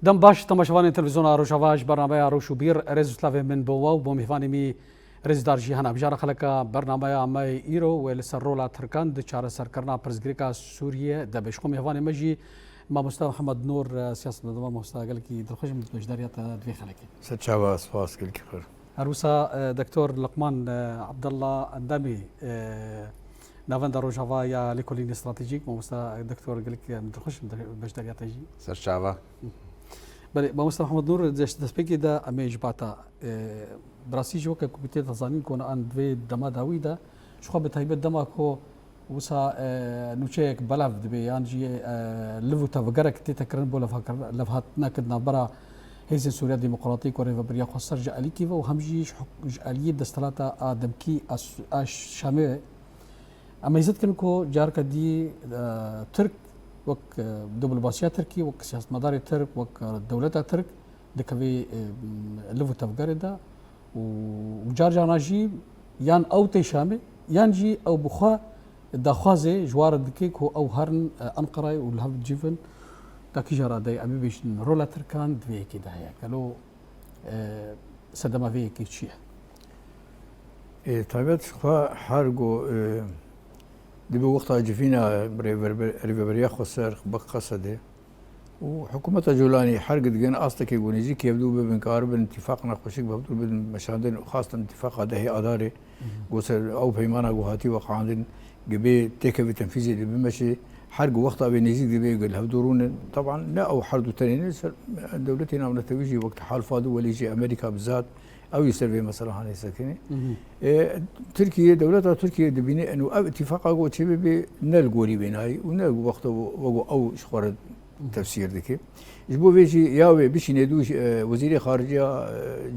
دم باش تماشوان تلفزيون روشافاج برنامه روشو بير ريزوسلاف من بوا وبوميفاني مي رز دارجي هنا بجار خلقا برنامه ماي ايرو ولسرولا تركان دچار سرکرنا پرزګریکا سوریه د بشخو مهوانه مجي ما مستوى محمد نور سياسة نظام مستوى قال كي دخش من بجداريات دوي خلقي ستشابه سباس كل كفر عروسا دكتور لقمان عبد الله اندامي نافندا روجافا يا ليكولين استراتيجيك مستوى دكتور قال لك دخش من بجداريات يجي ستشابه بله ما مستوى محمد نور دسبيكي دا اميج باتا براسي جو كوميتي تزانين كون ان دوي دما داويدا شخو بتهيبه دما كو وسا نوشيك بلاف دبي يانجي لفو تفقرك تتكرن بولا فكر لفهاتنا كدنا برا هيزن سوريا ديمقراطية كوريفا بريا خسر جالي كيفا وهمجي جالية دستلاتا آدم كي اش شامي اما يزد كنكو جارك دي ترك وك دبلوماسيا تركي وك سياسة مداري ترك وك دولة ترك دكبي لفو تفقر دا وجار جاناجي يان او تشامي يانجي او بخوا داخوازه جوار دكيكو او هرن انقره والهف جيفن داكي جرا داي امي بيش رولا تركان دوي كده هيا قالوا سدما في كي شيء طيبت خوا حرقو دي بوقتها جفينا ريفربريا خسر بقصده وحكومة جولاني حرق دقن أصلك يقول يجيك يبدو بإنكار باتفاق نقشك ببدو بالمشاهدين خاصة اتفاق هذا هي أداري قصر أو بيمانا قهاتي وقاعدين قبي تكفي تنفيذي اللي بمشي حرق وقتها بينيزيك دبي يقول هبدورون طبعا لا أو حرد تاني دولتنا من التوجي وقت حال فاضو وليجي أمريكا بالذات أو يسرفي مثلا هاني ساكني تركيا دولتها تركيا دبيني إنه اتفاق أقول شيء بنلقوري بيناي ونلقو وقته أو شخورد تفسير ذكي جبوا بيجي ياوي بيش ندوش وزير خارجية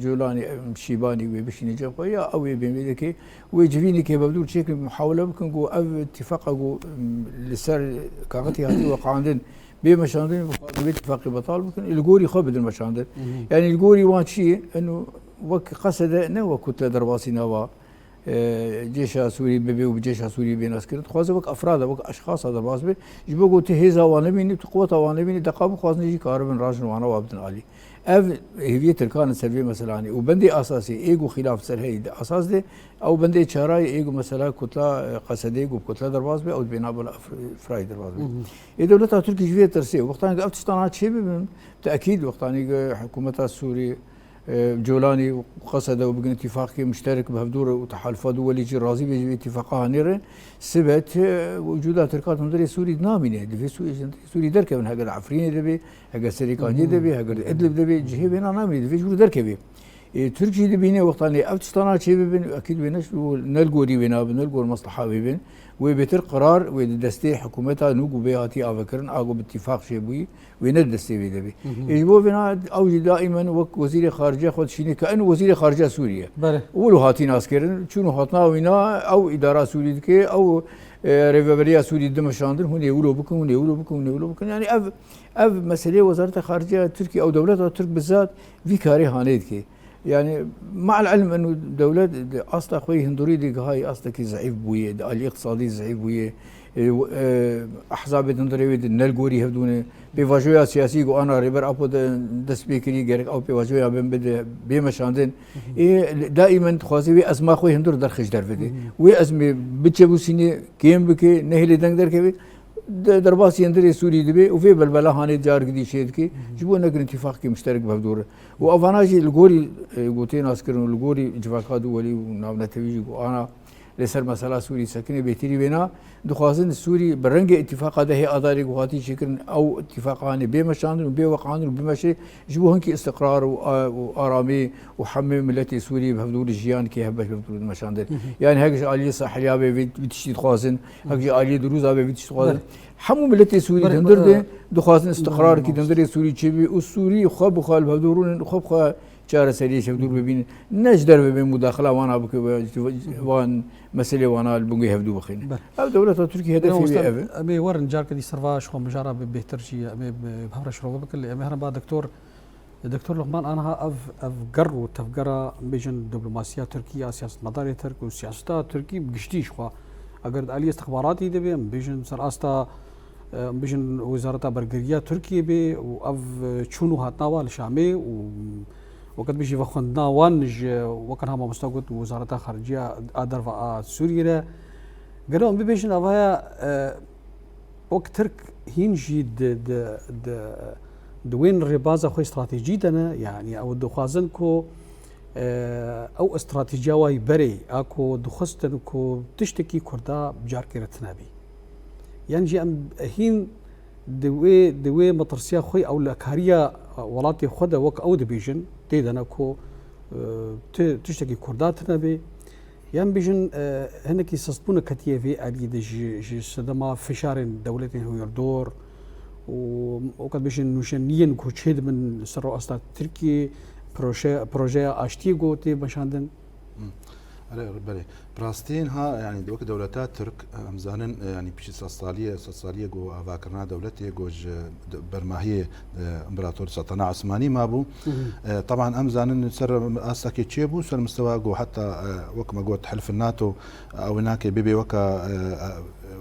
جولاني شيباني وبيش نجاب يا أو بيمي ذكي ويجفيني كي ببدو شكل محاولة ممكن جو أو اتفاق جو لسر كاغتي هاتي وقاعدين بمشاندين باتفاق بطال ممكن الجوري خبد المشاندين يعني الجوري وان شيء إنه وك قصد نو كتلة درباسي نوا جيش سوري ببي وجيش سوري بين أسكرت خوازه وك أفراد وك أشخاص هذا الباس به يجيبوا قلت هذا وانا بيني قوة وانا بيني دقام خوازن يجي كاربن راجن وانا وابدن علي أف هي تركان سلبي مثلا وبندي أساسي إيجو خلاف سر هي أساس ده أو بندي شراي إيجو مثلا كتلة قصدي جو كتلة درباس به أو بينا بلا فراي درباس به الدولة تركيا جوية ترسي وقتان أفتشتنا شيء تأكيد وقتان حكومة السوري جولاني وقصد وبقى اتفاق مشترك بهدور وتحالفات دولي جي راضي باتفاقها نيرن سبت وجودات تركات مدري سوري نامينه دفي سوري دركه من هاجر عفرين دبي هاجر سريكاني دبي هاجر ادلب دبي جهه بينا نامي دفي جود دركه بي تركي دبينه وقتاني افتستانا شي بين اكيد بينش نلقو دي بينا بنلقو المصلحه بين وبيتر قرار ودستي حكومتها نوجو بياتي افكرن اغو باتفاق شي بوي ويندستي بيدبي يجبو بنا او دائما وزير خارجيه خد شيني كانه وزير خارجيه سوريا ولو هاتي ناسكرن شنو هاتنا وينا او اداره سوريه كي او ريفربريا سوري دمشاندر هون يقولوا بكم يعني اف مساله وزاره الخارجيه تركيا او دولتها ترك بالذات في كاري هانيد كي يعني مع العلم انه دولة اصلا اخوي هندوري دي هاي اصلا كي ضعيف بويه الاقتصادي ضعيف بويه احزاب هندوري نلقوري هبدونه بيواجهوا سياسي جو انا ريبر ابو دسبيكري غير او بيواجهوا بين بمشاندن دائما تخازي ازما اخوي هندور درخش درفدي وازمه بتشبوسيني كيم بكي نهلي دنگدر كبي درباس يندري سوري دبي وفي بلبلا هاني جار قدي شيد كي جبوا نقر اتفاق كي مشترك بهدور وافاناجي الغوري قوتين اسكرن الغوري اتفاقات ولي وناو نتويجي انا لسر مسألة سوري سكني بيتري بينا دخوازن السوري برنج اتفاق هذا هي أداري قواتي شكرن أو اتفاقان بمشان وبوقعان وبمشي جبوهن كي استقرار وآرامي وحمي ملتي سوري بهدول الجيان كي هبش بهدول المشان يعني هيك آلية صحية بتشتي خوازن هيك آلية دروزة بتشتي خوازن حمو ملتي سوري دندر دخوازن استقرار كي دندر سوري شبي والسوري خب خال بهدولون خب خال چهار سری شبدور ببین نجدر ببین مداخله وانا بك وان مسألة وانا البنجي هبدو بخين. أو دولة تركيا هدفي بأبي. أمي ورن جار كدي سرفاش خو مجرب بهتر شيء أمي بهرش شروق بكل أمي هرب دكتور لقمان أنا أف قرر تفقرا بيجن دبلوماسية تركيا سياسة مدارية ترك وسياسة تركي بقشتيش خو أقرد عليه استخباراتي دبي بيجن سر أستا بيجن وزارة برجرية تركيا بي وأف تشونو هاتناوا لشامي وقد بيجي وخندنا وانج وكان هما مستوجد وزارة خارجية أدر فا سوريا قالوا بيجن أفايا وقت ترك هينجي دوين ربازة خو استراتيجيتنا يعني أو دخازنكو أو استراتيجية واي بري أكو دخستنكو تشتكي كردا بجار كيرتنا بي يعني جي أم هين دوي مطرسيا خوي أو لكاريا ولاتي خدا وك أو دبيجن تيدنا كو تشتكي كرداتنا بي يعني بيجن هناك يستصبون كتير في أريد جي صدما فشار دولتين هو يردور وقد بيجن نوشنيين كوتشيد من سر أصلا تركي بروجي أشتيغو تي بشاندن بله براستين ها يعني دوك دولتات ترك امزانن يعني بشي ساليه جو افاكرنا دولتي جوج برماهيه امبراطور سلطنه عثماني ما بو طبعا امزانن سر اساكي تشيبو سر مستوى جو حتى وك ما قلت حلف الناتو او هناك بيبي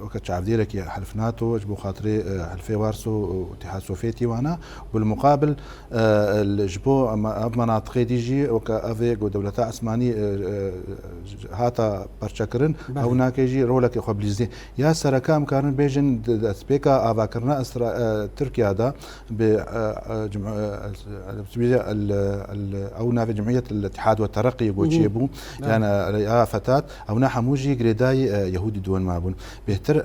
وقت شعب ديرك حلف ناتو جبو خاطري حلفي وارسو واتحاد سوفيتي وانا بالمقابل الجبو مناطق ديجي وكافيك ودولتا عثماني هاتا برشكرن او هناك يجي رولك خبليزي يا سركام كان بيجن سبيكا افاكرنا تركيا دا او نافي جمعيه الاتحاد والترقي بوتشيبو يعني يا فتات او نحموجي جريداي يهودي دون مابون بهتر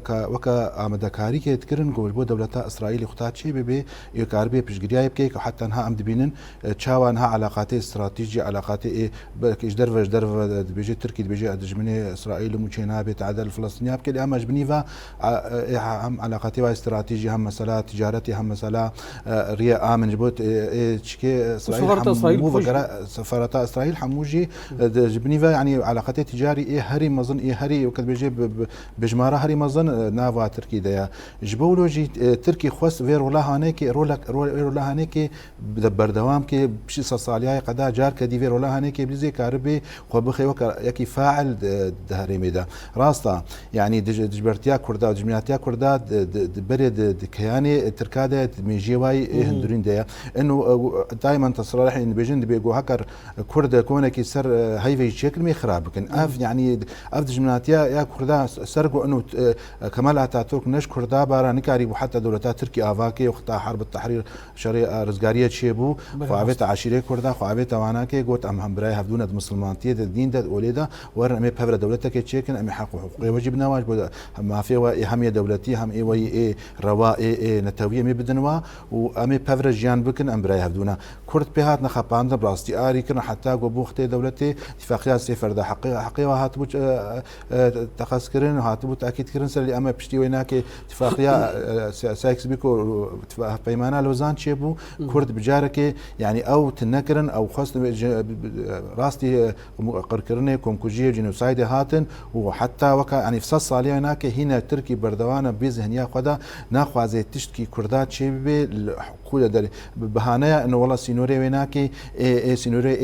وكا آمدكاري كي تكرن قبل بو دولتا إسرائيل خطات شيء ببي يكاربي بشجرياي بكيك وحتى انها أمد بينن تشاوا انها علاقات استراتيجية علاقات إيه بكيش درفة بيجي تركي بيجي أدجمني إسرائيل ومشينا بتعدل فلسطينيا بكي أما جبنيفا هم علاقاتي واستراتيجية هم مسألة تجارتي هم مسألة ريا آمن جبوت تشكي سفارة إسرائيل حموجي جبنيفا يعني علاقات تجاري إيه هري مظن إيه هري وكذا بيجي بجمارة هري مظن نافا تركي ديا جبولوجي تركي خوست فير ولا هانيكي رولا هانيكي بردوام كي بشي صالياي قدا جار كدي فير ولا هانيكي بليزي كاربي خو بخي وك يكي فاعل دهري ميدا راستا يعني دجبرتيا كردا جمعياتيا كردا بريد كياني تركاده ميجي واي هندرين ديا انه دائما تصريح ان بيجن بيقو هكر كردا كونك سر هيفي شكل مي خراب كن اف يعني اف جمعياتيا يا كردا سرقوا انه كمال اتاتورك نش كردا بارا نكاري وحتى دولتات تركي افاكي وقتها حرب التحرير شريعه رزقاريه شيبو خوابت عشيره كردا خوابت واناكي قلت ام براي هفدون مسلمانتي الدين ده وليده ورن امي بفر دولتك تشيكن امي حق حقوقي واجبنا واجب ما في هم دولتي هم اي وي اي روا اي نتويه مي بدنوا وامي بفر جيان بكن ام براي هفدونا كرد بهات نخباند براستي اري كن حتى قبوختي دولتي اتفاقيات سفر ده حقي وهات تخص كرن هاتبو تاكيد كرن سر اللي اما بشتي ويناك اتفاقيه سايكس بيكو بيمانا لوزان تشيبو كرد بجارك يعني او تنكرن او خاص راستي قركرني كومكوجيه جينوسايد هاتن وحتى وكا يعني في صاليه هناك هنا تركي بردوانه بذهنيه خدا ناخذ تشتكي كردات شيبي الحقوق داري بهانه انه والله سينوري ويناك سينوري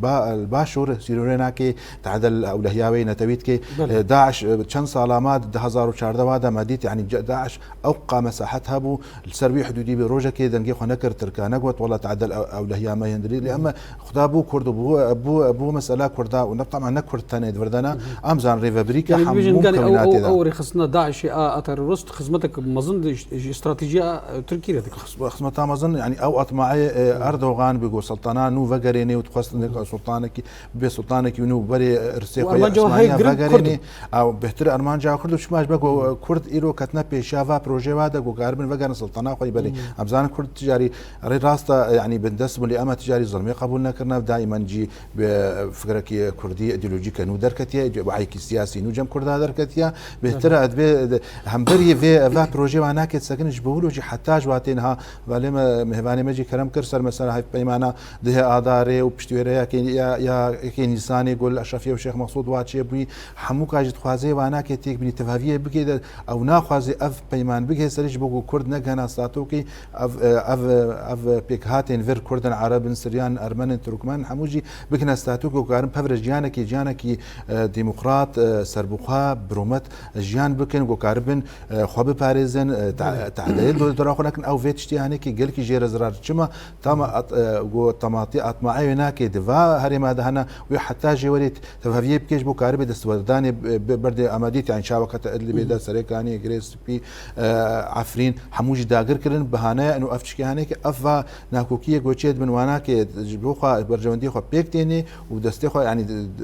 الباشور سينوري هناك تعدل اولهياوي نتويتك داعش كان صالامات 2014 وادا ماديت يعني داعش اوقع مساحتها بو السربي حدودي بروجه كي دنجي خنكر تركا نقوت والله تعدل اولهيا ما يندري لأما خطابو كرد بو مساله كردا ونطبعا نكرد ثاني دردنا امزان ريفابريكا يعني او رخصنا داعش اترست خدمتك مظن استراتيجيه تركيا خدمتها مظن يعني او اطمعي اردوغان بيقول سلطنه نو فغريني وتخص سلطانك بسلطانك ونو بري ارسيخ فغريني او بهتر ارمانجا كرد شماش بقو كرد ايرو كتنا بيشافا بروجي وادا جو غاربن فغان سلطنه خوي بري امزان كرد تجاري راستا يعني بندسب لأما تجاري ظلمي قبولنا كرنا دائما نجي بفكرك كردي ايديولوجي كانوا دركتيا وعيك سياسي نجم كردا دركتيا بهتر هم بري في بروجي هناك تسكنش بولوجي حتى جواتينها ولما مهباني مجي كرم كرسر مثلا هاي بيمانا ده اداري وبشتوريا يا كي انساني يقول اشرفيه وشيخ مقصود واتشي بي حموك اجت خوازێ واناکێ تێک بنی تەواویە بکێت ئەو ناخوازێ ئەف پەیمان بگێ سەرش بۆ کورد نەگەنا ساتۆکی ئەف پێکهاتێن ڤر کوردن عربن سریان ئەرمەنن تورکمان هەمووژی بکنە ستاتۆک و کارن پەورە ژیانێکی دیموکرات سەربخوا برۆمەت ژیان بکەن گۆکاربن خوا بپارێزن تعدایل دۆراخۆ نەکەن ئەو vê tiştîhanekî gelkî jê rezirar çima tama tematî atmaeyê nakê diva herêma de hene wê heta jê werê tevheviyê bikêj bo karibê destwedanê berdê amadît yani çavakata Idlibê de Serêkaniyê Girê Spî Efrîn hemû jî dagir kirin bihaneya û ev tiştîhanekî ev va nakokiyê goçê dibin wanakê ji bo xwe bercewendiyê xwe pêk tênê û destê xwe yani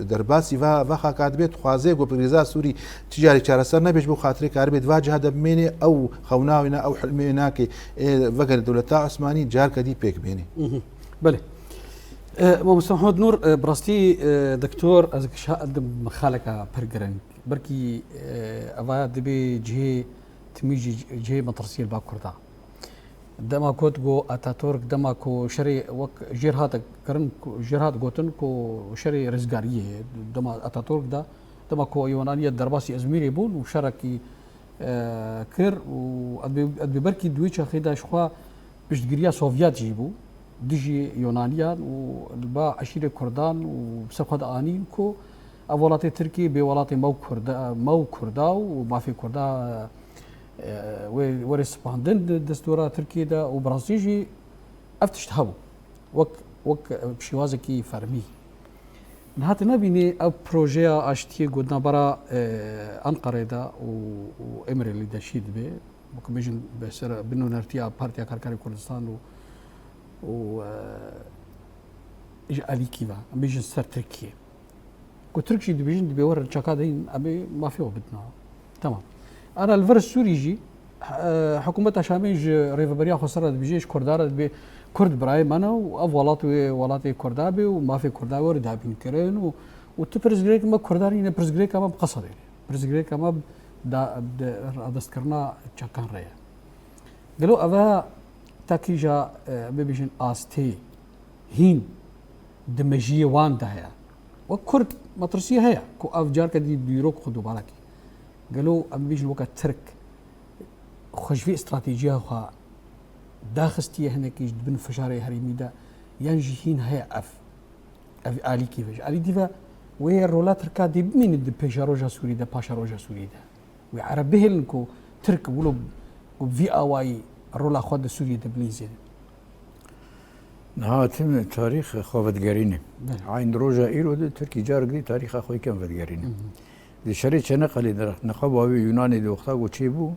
derbasî va xaka dibê dixwaze got Pirêza Sûrî ticarî çareser nebêj bo xatirê karibê diva ciha de bimênê ew xewnawî ne ew hilmê nakê وەگەر دەولەتا عوسمانی جارکەدی پێک بێنێ بله مامۆستا محەممەد نور بڕاستی دکتۆر ئەزکشا خالەکە پەرگرنگ بەرکی ئەوە دەبێ جهێ تمیژی جهێ مەترسیل با کووردا دەما کۆت گۆ ئەتاتۆرک دەما کۆ شەرێ وەک ژێر هاتەکردن ژێر هات گوتن کۆ شەرێ ڕزگاریە دەما ئەتاتۆرکدا دەما کۆ یۆنانیە دەرباسی ئەزمیری بوون و شەرەکی کرد و ئەدبەرکی دوی چەخێدا شخوا پشتگیریە سۆڤیات جی بوو دژی یۆنانیان و با عشیرە کوردان و سەرخوا ئانین کۆ ئەو وڵاتی ترکی بێ وڵاتی مەو کووردا و مافی کووردا وەرە سپاندن دەستورە ترکیدا و بڕاستیژی ئەف تشت هەبوو وەک شێوازێکی فەرمی هات نبینێ ئەو پرۆژەیە ئاشتیە گوتنابەرە ئەنقەرێدا و ئەمرێلی دەشی دەبێ وەکو بێژن بەسەر بنوونەرتیا پارتیا کارکاری کوردستان و ئەلیکیڤە بێژن سەر ترکیە کو ترکشی دەبێژن دەبێ وەرە چاکا دەین ئەبێ مافیەوە بتنەوە تەمام ئەرە لەڤەر سووریژی حکوومەت شامێژ ڕێڤەبەریا خۆسەرە دەبێژێش کوردارە دەبێ کورد برای منە و ئەو وڵاتی کووردا بێ و مافی کووردا وەرە دابینکردن و تو پرزگرێکمە کوردانی پرزگرێکمە بقەسە دێ پرزگرێکمە دەستکردنا چاکان ڕێیە گەلو ئەوە تاکیژە ببێژن ئاستێ هین دمەژیە واندا هەیە وەک کورد مەترسی هەیە کو ئەو جارکە دی بیرۆک خۆ دووبارەکی گەلو ئەم بێژن وەکە ترک خۆشوی استراتیژیا خوا داخستیە هەنێکیش بن فشارەی هەرێمیدا یانژی هین هەیە ئەف ئالیکی بێژ ئالی دیڤە وێ ڕۆلا ترکا دێ بمێنێت پێشە ڕۆژە سووریدا پاشە ڕۆژە سووریدا وێ عەرە بهێڵن کۆ ترک وڵۆ ڤی ئاوایی ڕۆلا خوا دە سووریە دەبلیزێن نهاتم تاریخ خۆڤەتگەرینێ عین ڕۆژە ئیرۆ ترکی جارگری تاریخا خۆی کەم ڤەتگەرینێ شەرێ چەنەقەلی نەخە باوی یونانی دۆختا گۆ چێ بوو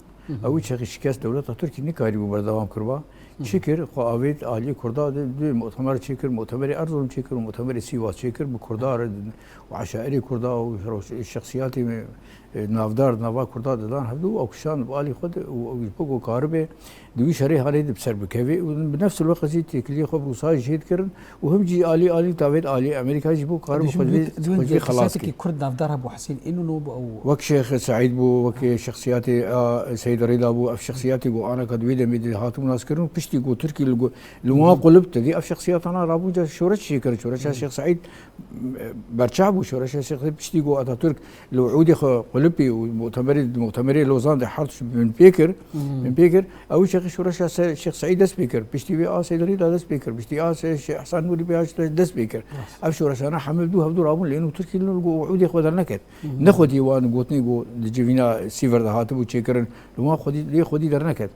ئەوی چەقی شکست دەولەتە تورکی نکاری بوو بەردەوام کردوە چی کرد خۆ ئاوێت عالی کووردا دوێ مؤتەمەر چی کرد مؤتەمەری ئەرزۆم چی کرد و مؤتەمەری سیواس چی کرد بە کوردارە و عشائری کووردا و شخصیاتی نافدار ناوا کووردا دەدان هەبوو ئەو کشان عالی خۆ بۆ کاربێ دوی شەرێ هەڵێ بسەر بکەوێ و بنفس الوقت تێکلی خۆ بوسای شێت کردن و هەمجی عالی تاوێت عالی ئەمریکاجی بۆ کار خلاصی کورد نافدار هەبوو حسین ئینو بۆ ئەو وەک شێخ سعید بوو وەک شخصیاتی سید ڕێدا بوو ئەف شخصیاتی بۆ ئانەکە دوێ دەمێت هاتوو ناسکردن و پشتی گۆ تورکی لوا قلب تدي أف شخصياتنا رابوجا شورش شكر شورش الشيخ سعيد برشعب وشورش الشيخ بشتي جو أتاتورك لو عودي قلبي ومؤتمري لوزان ده حرش من بيكر أو شورش الشيخ سعيد سبيكر بشتي بي سيد ريدا سبيكر بشتي الشيخ حسن نوري بي سبيكر أف شورش أنا حمل دو هبدو رابون لأنه تركي لو عودي خدر نكت ناخد يوان قوتني جو جيفينا سيفر ده هاتبو شكرن لو ما خدي در نكت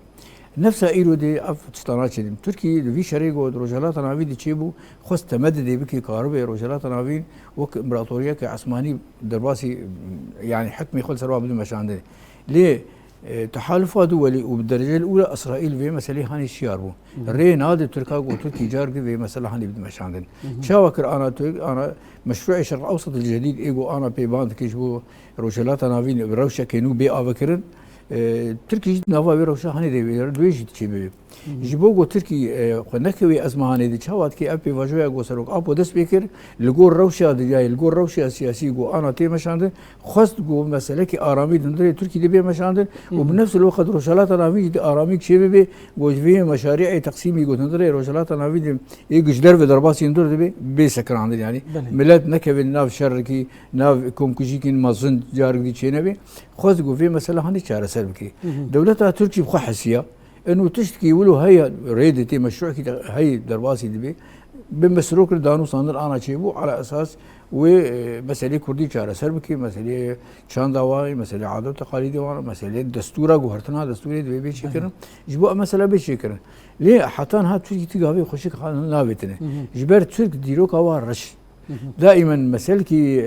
نفس ايرو دي اف تشتانات شديم تركي في شريقو روجالات نافي دي تشيبو خست تمدد بكي كهرباء روجالات نافين وك امبراطوريه كعثماني درباسي يعني حكمي خل سروا بدون مشان ليه تحالفات دولي وبالدرجه الاولى اسرائيل في مساله هاني شياربو ري نادي تركا وتركي جارك في مساله هاني بدون مشان شاوكر انا مشروع الشرق الاوسط الجديد ايجو انا بيباند كيجبو روجالات نافين بروشه كانوا بي افكرن تركي نافا بيروشا هاني دي دويجي تشيبي جبوجو تركي قنكوي أزمهاني دي شوات كي أبي وجوه جو سروق أبو دس بيكر لجور روشة دجاي لجور روشة سياسي جو أنا تي مشاندن خاص جو مسألة كي آرامي دندري تركي دي بي مشاندن وبنفس الوقت روشلات نافي دي آرامي كشيء بي جوجفيه مشاريع تقسيمي جو دندري روشلات نافي دي يجدر في درباس يندر دي بيسكر عندنا يعني ملات نكبل ناف شركي ناف كم كشيكين مازن جارك دي شيء نبي خاص جو في مسألة هني شارع سلبكي دولتها تركي بخحسية انه تشتكي ولو هي ريدتي مشروع كي هي درباسي دبي بمسروك دانو صندر انا تشيبو على اساس ومسألة كردي شارع سربكي مسألة شان دواي مسألة عادات وتقاليد مسألة دستورة جوهرتنا دستوري دبي بيشكرن جبوا مسألة بيشكرن ليه حتى ها تركي تجابي خوشك خان نابتنه جبر ترك ديرو كوار رش دائما مسألة كي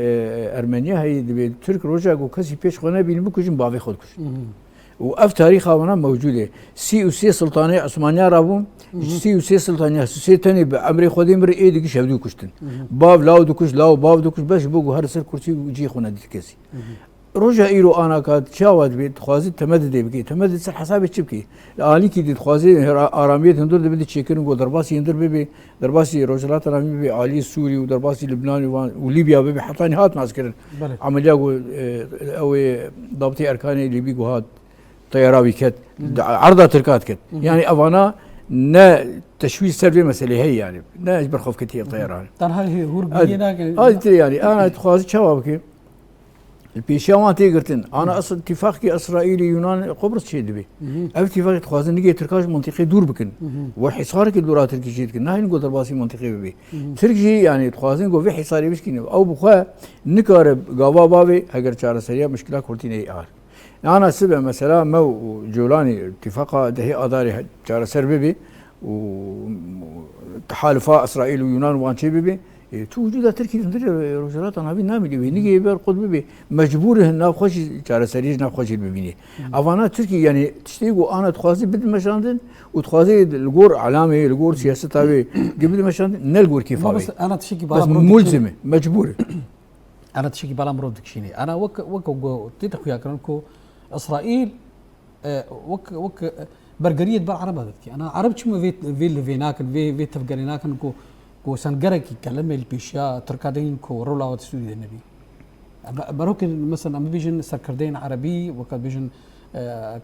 أرمينيا هي دبي ترك روجا جو كسي بيش خنا بين بكوجن بافي خدكش وأف تاريخ هنا موجودة سي وسي سلطانية عثمانية رابون سي وسي سلطانية سي تاني بأمري خدي مري إيه دقيش هبدو كشتن باب لاو دكش لاو باب دكش باش بوجو هرسل كرسي وجي خنا ديكسي رجع إيرو أنا كات شاود بيت خوازي تمدد بكي تمدد سر حسابي تشبكي الآلي كي دي خوازي آرامية هندور دبدي تشيكن و درباسي هندور بيبي درباسي روجلات رامي بيبي آلي سوري و درباسي لبنان وليبيا بيبي حتى نهات ناسكرن عملية أو ضابطي أركاني ليبي هاد طيراوي كت عرضة تركات كت يعني أفانا نا تشويش سلبي مسألة هي يعني نا إجبر خوف كتير طيران ترى هي هوربينا يعني أنا خوازي شوابكي البيشاوان تيقرتن انا اصلا اتفاقي اسرائيلي يونان قبرص شي دبي اتفاقي تخوازن نيجي تركاش منطقي دور بكن وحصارك الدورات تركي شي كن ناهي نقول درباسي منطقي بي تركي يعني تخوازن جو في حصاري مش كين او بخوا نكار غابا بابي اگر چاره سريا مشكله كورتين اي ار انا سبع مثلا مو جولاني اتفاقا دهي اداري چاره سر بي وتحالفا اسرائيل ويونان وان شي بي توجد تركي ندري روجرات انا نامي دي نيجي بير قطب بي مجبور هنا خوش چاره سريج نا خوش ببيني افانا تركي يعني تشتيغو انا تخازي بد مشاندن وتخازي الجور علامه الجور سياستاوي قبل مشاندن نلجور كيفاوي بس انا تشكي بس ملزمه مجبور انا تشكي بلا مرود دكشيني انا وك تيتخيا كرنكو اسرائيل وك برغريه بالعرب هذاك انا عرب شو في لفيناك في تفقريناك انكو كو سنجرك كلام البيشيا تركادين كو رولا وتسودي النبي بروكن مثلا أما بيجن سركردين عربي وكان بيجن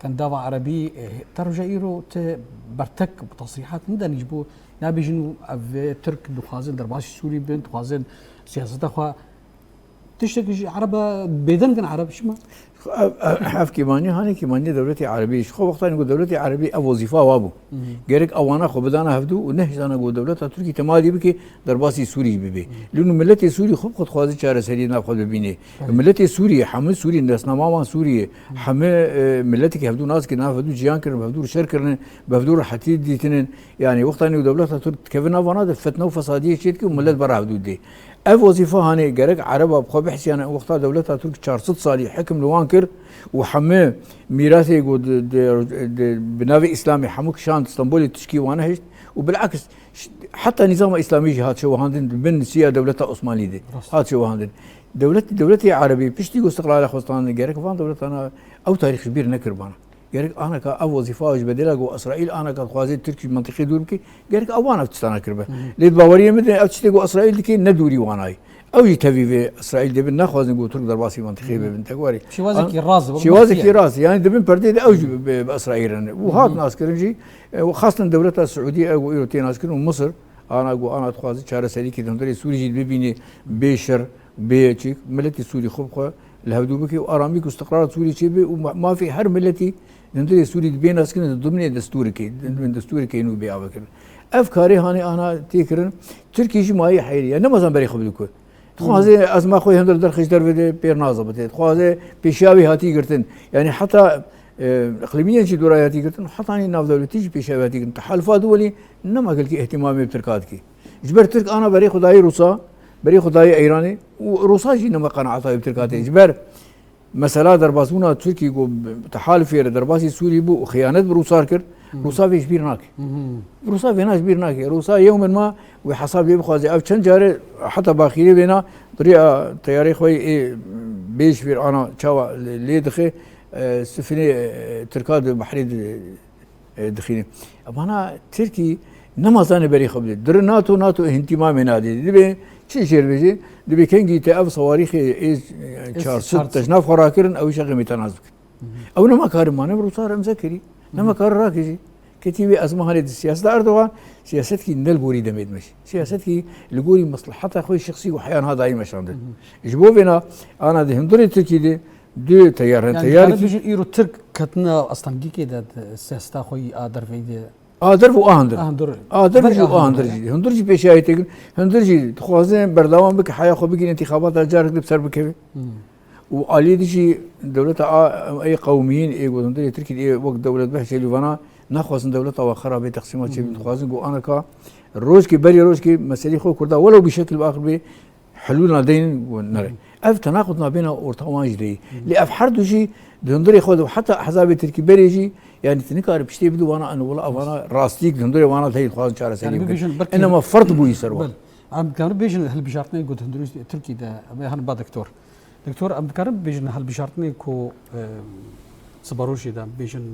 كان دافع عربي ترجع إيرو برتك بتصريحات ندن يجبو نابيجن ترك دخازن درباش سوري بنت خازن سياسة أخوة تشتكي عربة بيدن كان عرب شما حف كيماني هاني كيماني دولتي عربية خو وقتها نقول دولتي عربية أو وظيفة وابو غيرك أوانا خو بدانا هفدو ونهج أنا نقول دولتها تركي تمادي بكي درباسي سوري ببي لأنه ملتي سوري خو خد خوازي شهر سري ناخذ ببيني ملتي سوري حمل سوري الناس نماما سوري حمل ملتي كي هفدو ناس كي نافدو جيان كرن بهدو شر كرن بهدو حتيد ديتنن يعني وقتها نقول دولتها ترك كيفنا وانا فتنة وفسادية شيء كي وملت برا هفدو دي اف وظيفه هاني غيرك عرب ابخو بحسي انا وقتها دولتها ترك 400 صالي حكم لوانكر وحمى ميراثي يقول بنافي اسلامي حموك شان اسطنبول تشكي وانا هيك وبالعكس حتى نظام اسلامي هات شو هاندن بن سيا دولتها عثمانيه دي هات شو هاندن دولتي عربي بيشتي استقلال خوستان غيرك فان دولتنا او تاريخ كبير نكربانا غيرك انا كا وظيفه واج بديلا جو اسرائيل انا كخوازي تركي منطقي دوركي غيرك اوانا تستانا كربه ليد باوريه مدن او تشتي اسرائيل كي ندوري واناي او يتفي اسرائيل دبن ناخذ نقول ترك درباسي منطقي بنت قواري شوازك راس يعني دبن بردي او باسرائيل وهات ناس كرنجي وخاصه دولتها السعوديه او ايروتي ناس كرن مصر انا اقول انا تخوازي شهر سريكي دندري سوري ببيني بشر بيتشيك ملتي سوري خبخه الهدوبكي واراميك واستقرار سوري شيء وما في حرب ملتي ندري سوري بين اسكن ضمن دستورك من دستورك انه بيعبكر افكاري هاني انا تيكرن تركي جماعي حيري انا مثلا بري خبلكو تخوازي ازما خوي هندر درخش در بير نازبته تخوازي بيشاوي هاتي قرتن يعني حتى اقليميا شي دورياتي قرتن حتى اني ناف دولتي بيشاوي هاتي قرتن تحالفات دولي انما قلت اهتمامي بتركاتك جبر ترك انا بري خداي روسا بري خداي ايراني وروسا جي انما قناعتها بتركاتي جبر مسألة درباسونا تركي جو تحالف يا درباسي سوري بو وخيانة بروسار كر روسا في شبير ناك روسا في ناس شبير ناك روسا يوما ما وحساب يبغى زي أو كان جاري حتى باخيري بينا طريقة طياري خوي إيه بيش في أنا شوا اللي دخل سفينة تركاد بحريد دخيني أنا تركي نما زاني بري خبز در ناتو اهتمام نادي دبي شي شير بيجي دبي كنجي تأب صواريخ إيش شهر ست تجناف خراكرن أو شغل متنازك أو نما كارم ما نبرو صار مذكري نما كار راكجي كتيبي أزمة هذه السياسة أردوغان سياستك نلبوري دميد مش سياستك لقولي مصلحتها أخوي الشخصي وحيان هذا أي مش عنده إجبو بنا أنا ده هندوري تركي ده دو تيار يعني بيجي إيرو ترك كتنا أصلا جيكي ده السياسة أخوي آدر فيدي آدر وآهندر هندرجي بيشاي تقول هندرجي خوازين بردوام بك حياة خو بيجي انتخابات الجارك بسر بكبي وعلي دشي دولة أي قوميين إيه هندرجي تركي إيه وقت دولة بحث ليفانا ناخذ دولة وخرا بتقسيمات شيء خوازين جو أنا كا الروجكي بري روجكي مسألة خو كردا ولو بشكل آخر به حلولنا دين ونرى أف تناقضنا بين أورتوان جدي لأف حرد شيء هندرجي خذوا حتى أحزاب تركي بري شيء يعني تنكار بشتي بدو وانا انا ولا وانا راستيك هندوري وانا هي خلاص شهر سليم انما فرط بو يسروا عم كان بيجن هل بشارتني قلت هندوري تركي ده هن با دكتور عم كان بيجن هل بشارتني كو صبروشي ده بيجن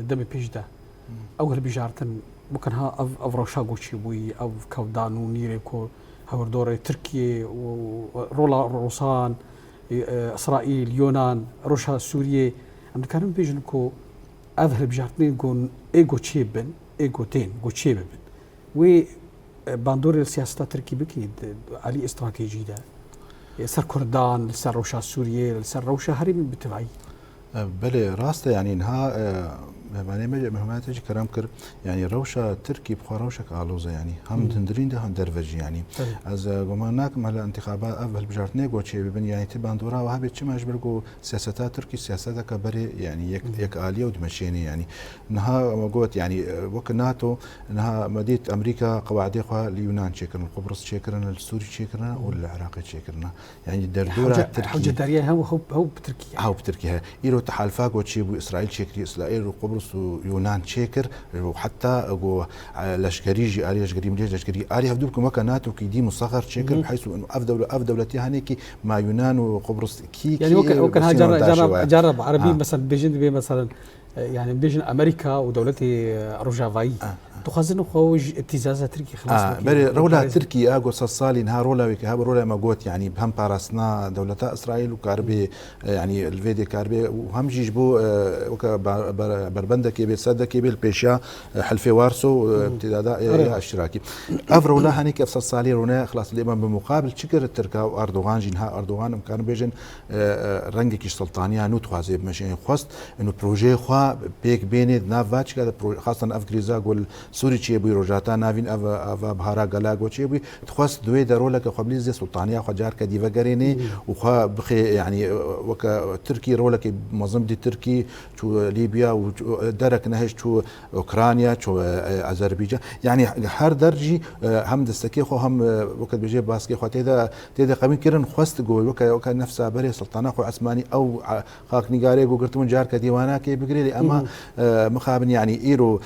دمي بيج ده او هل بشارتن ممكن ها افروشا غوشي بوي او كودانو نيري كو هور دوري تركيا ورولا روسان اسرائيل يونان روشا سوريا عم كان بيجن كو أذهب بجارتني يقول إيجو تشيبن إيجو تين جو تشيبن و باندور السياسة التركي بكيد علي استراتيجي ده سر كردان سر روشا سوريا سر روشا هرم بتبعي بله راسته يعني انها معنی مهماتش كلام كر يعني روشة تركي بخوا روشة كالوزة يعني هم تندرين ده هم درفج يعني از قمناك مال انتخابات أول بجارتني قوتشي ببن يعني تبان دورا وهابي تشي ماش برقو سياسات تركي سياسات كبري يعني يك آلية ودمشيني يعني انها قوت يعني وك ناتو انها مدينة أمريكا قواعد خوا اليونان شكرنا قبرص شكرنا السوري شكرنا والعراقي شكرنا يعني دردورة تركي حوجة داريا هو بتركيا هو بتركيا إيرو تحالفا قوتشي بو إسرائيل شكري إسرائيل وقبرص ويونان شاكر وحتى جو لشكري آلي لشكري مليج لشكري آلي هفدوكم وكانات وكيدي مصغر شاكر بحيث إنه أفدولتي هنيك مع يونان وقبرص كي يعني وكان جرب عربي مثلا بيجن مثلا يعني بيجن أمريكا ودولتي روجافاي تخزن خوج ابتزاز تركي خلاص بري رولا تركي اغو صالي نها رولا ويك ها رولا ما قوت يعني بهم بارسنا دولتا اسرائيل وكاربي يعني الفيدي كاربي وهم جيجبو وك بربنده كي بيصدق كي بالبيشا حلفي وارسو ابتداء اشتراكي افرولا هنيك افصل صالي رونا خلاص الامام بمقابل شكر التركا واردوغان جنها اردوغان كان بيجن رنگك سلطانيه نوت خوازي ماشي خوست انه بروجي خوا بيك بين نافاتش خاصه افغريزا قول سوري چی بوی روجاتا ناوین اوا بهارا گلاگو چی بوی تخواست دوی درول که قبلی زی سلطانیه خجار کدی وگرینی و خوا بخی يعني وك تركي رولك منظم دي تركي شو ليبيا ودرك نهج شو اوكرانيا شو اذربيجان يعني هر درجي هم دستكي خو هم وقت بيجي باسكي خو تيدا قمين كيرن خواست جو وك نفسها بري سلطانه خو عثماني او خاك نيغاري جو قرتون جار كديوانا كي بقري اما مخابن يعني ايرو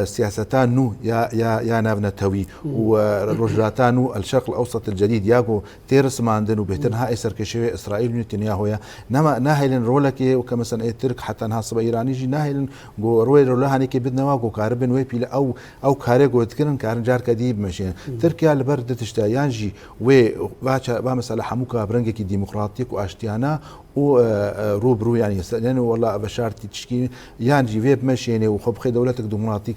سياستان نو يا نافنا توي ورجلاتانو الشرق الاوسط الجديد ياغو تيرس ما عندنا بهتنها اسر كشوي اسرائيل نتنياهو يا نما ناهلن رولكي وكمثلا اي ترك حتى انها صبا ايراني جي ناهلن جو روي رولها هنيك بدنا واغو كاربن وي بيلا او كاريغو تكرن كارن جار كديب ماشي تركيا البرد تشتايانجي وي باشا مثلا حموكا برنجكي ديمقراطيك واشتيانا وروبرو يعني لانه والله بشارتي تشكي يعني فيب ماشيني وخب خي دولتك ديمقراطيك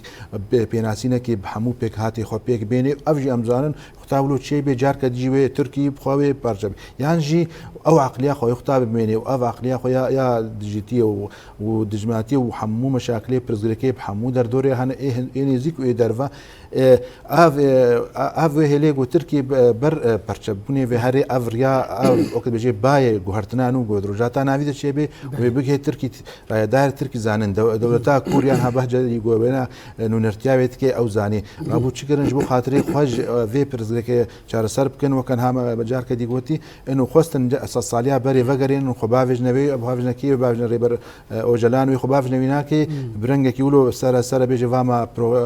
بيناسينا كي بحمو بيك هاتي خو بيك بيني افجي امزانن خطابلو شي بجار كدجي تركي بخوي برجب يعني جي او عقليه خو يخطاب بيني او عقليه خو يا ديجيتي ودجماتي وحمو مشاكل برزلكي بحمو دردوري هن ايه زيك ايه درفا اف هليغو تركي بر برچبوني في هري افريا اوكي بيجي باي غهرتنانو غدروجاتا نافيد شيبي وبيجي تركي داير تركي زانن دولتا كوريان ها بهجه يغو بينا انه نرتيابت كي او زاني ابو تشكرنج بو خاطري خوج في برزلكي مسئله چارەسەر بکەن وەکەن هەمە بەجار کە دیگوتی ئەو خۆستن ساڵیا بەرێ ڤەگەرێن و خۆباڤژنەوەی ئەبهاڤژنەکەی باژنە ڕێبەر ئۆژەلان وی خۆباڤژنەویناکەی برنگێکی ولو سەرە بێژە ڤامە